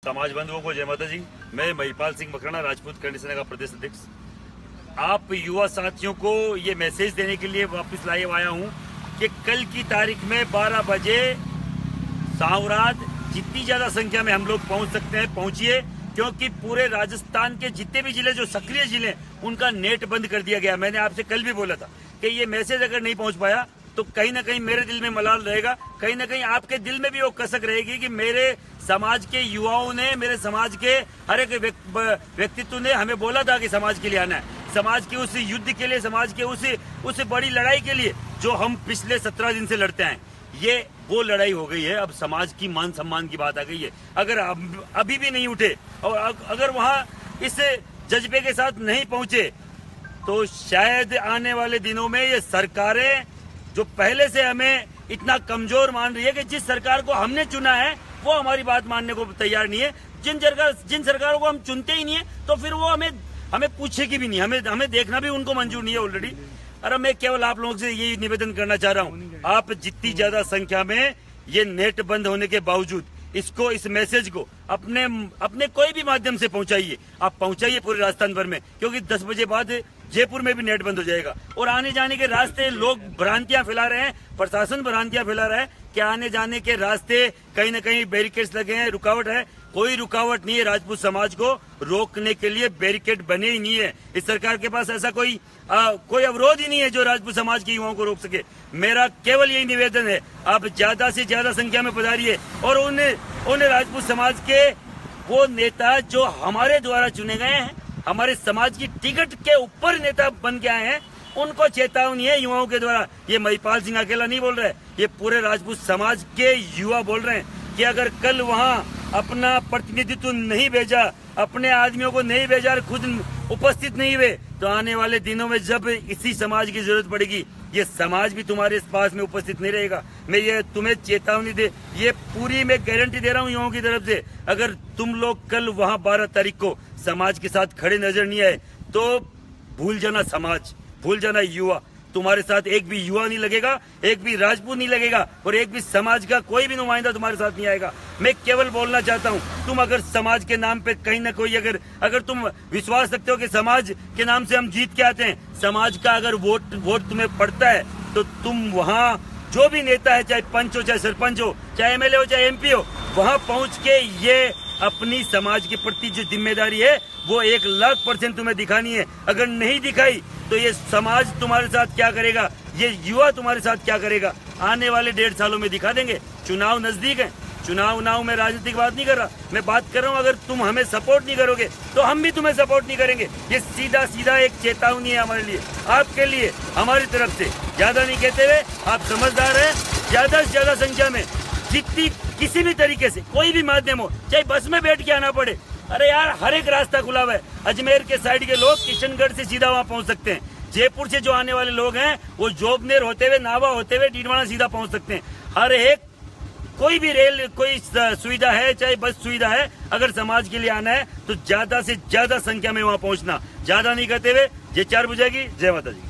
समाज बंधुओं को जय माता जी। मैं महिपाल सिंह मकराना, राजपूत करणी सेना का प्रदेश अध्यक्ष। आप युवा साथियों को ये मैसेज देने के लिए वापस लाए आया हूँ कि कल की तारीख में 12 बजे सावरात जितनी ज्यादा संख्या में हम लोग पहुंच सकते हैं पहुंचिए, क्योंकि पूरे राजस्थान के जितने भी जिले जो सक्रिय जिले उनका नेट बंद कर दिया गया। मैंने आपसे कल भी बोला था कि ये मैसेज अगर नहीं पहुंच पाया तो कहीं ना कहीं मेरे दिल में मलाल रहेगा, कहीं ना कहीं आपके दिल में भी वो कसक रहेगी कि मेरे समाज के युवाओं ने, मेरे समाज के हर एक व्यक्तित्व ने हमें बोला था कि समाज के लिए आना है, समाज के उस युद्ध के लिए, समाज के उस बड़ी लड़ाई के लिए जो हम पिछले 17 दिन से लड़ते हैं। ये वो लड़ाई हो गई है। अब समाज की मान सम्मान की बात आ गई है। अगर अभी भी नहीं उठे और अगर वहां इस जज्बे के साथ नहीं पहुंचे तो शायद आने वाले दिनों में ये सरकारें जो पहले से हमें इतना कमजोर मान रही है कि जिस सरकार को हमने चुना है वो हमारी बात मानने को तैयार नहीं है, जिन सरकारों को हम चुनते ही नहीं है तो फिर वो हमें पूछेगी भी नहीं, हमें देखना भी उनको मंजूर नहीं है ऑलरेडी। अरे मैं केवल आप लोगों से यही निवेदन करना चाह रहा हूँ, आप जितनी ज्यादा संख्या में ये नेट बंद होने के बावजूद इस मैसेज को अपने कोई भी माध्यम से पहुंचाइए। आप पहुंचाइए पूरे राजस्थान भर में, क्योंकि 10 बजे बाद जयपुर में भी नेट बंद हो जाएगा और आने जाने के रास्ते लोग भ्रांतियां फैला रहे हैं, प्रशासन भ्रांतियां फैला रहा है कि आने जाने के रास्ते कहीं न कहीं बैरिकेड्स लगे हैं, रुकावट है। कोई रुकावट नहीं है, राजपूत समाज को रोकने के लिए बैरिकेड बने ही नहीं है। इस सरकार के पास ऐसा कोई अवरोध ही नहीं है जो राजपूत समाज के युवाओं को रोक सके। मेरा केवल यही निवेदन है, आप ज्यादा से ज्यादा संख्या में पधारिए और उन राजपूत समाज के वो नेता जो हमारे द्वारा चुने गए हैं, हमारे समाज की टिकट के ऊपर नेता बन के आए हैं, उनको चेतावनी है युवाओं के द्वारा। ये महिपाल सिंह अकेला नहीं बोल रहे, ये पूरे राजपूत समाज के युवा बोल रहे हैं कि अगर कल वहां अपना प्रतिनिधित्व नहीं भेजा, अपने आदमियों को नहीं भेजा और खुद उपस्थित नहीं हुए तो आने वाले दिनों में जब इसी समाज की जरूरत पड़ेगी ये समाज भी तुम्हारे पास में उपस्थित नहीं रहेगा। मैं ये तुम्हें चेतावनी ये पूरी मैं गारंटी दे रहा हूँ युवाओं की तरफ से। अगर तुम लोग कल वहां 12 तारीख को समाज के साथ खड़े नजर नहीं आए तो भूल जाना समाज, भूल जाना युवा। तुम्हारे साथ एक भी युवा नहीं लगेगा, एक भी राजपूत नहीं लगेगा और एक भी समाज का कोई भी नुमाइंदा तुम्हारे साथ नहीं आएगा। मैं केवल बोलना चाहता हूँ, तुम अगर समाज के नाम पे कहीं ना कोई अगर तुम विश्वास रखते हो कि समाज के नाम से हम जीत के आते हैं, समाज का अगर वोट तुम्हें पड़ता है तो तुम वहाँ जो भी नेता है, चाहे पंच हो, चाहे सरपंच हो, चाहे एमएलए हो, चाहे एमपी हो, वहाँ पहुँच के ये अपनी समाज के प्रति जो जिम्मेदारी है वो 1,00,000% तुम्हें दिखानी है। अगर नहीं दिखाई तो ये समाज तुम्हारे साथ क्या करेगा, ये युवा तुम्हारे साथ क्या करेगा, आने वाले 1.5 सालों में दिखा देंगे। चुनाव नजदीक है, चुनाव में राजनीतिक बात नहीं कर रहा, मैं बात कर रहा हूँ अगर तुम हमें सपोर्ट नहीं करोगे तो हम भी तुम्हें सपोर्ट नहीं करेंगे। ये सीधा एक चेतावनी है हमारे लिए, आपके लिए, हमारी तरफ से। ज्यादा नहीं कहते हुए, आप समझदार हैं, ज्यादा से ज्यादा संख्या में जितनी किसी भी तरीके से कोई भी माध्यम हो, चाहे बस में बैठ के आना पड़े, अरे यार हर एक रास्ता खुला हुआ है। अजमेर के साइड के लोग किशनगढ़ से सीधा वहां पहुंच सकते हैं। जयपुर से जो आने वाले लोग हैं वो जोबनेर होते हुए, नावा होते हुए डीडवाना सीधा पहुंच सकते हैं। हर एक कोई भी रेल कोई सुविधा है, चाहे बस सुविधा है, अगर समाज के लिए आना है तो ज्यादा से ज्यादा संख्या में वहां पहुंचना। ज्यादा नहीं कहते हुए, ये 4 बजेगी। जय माता जी।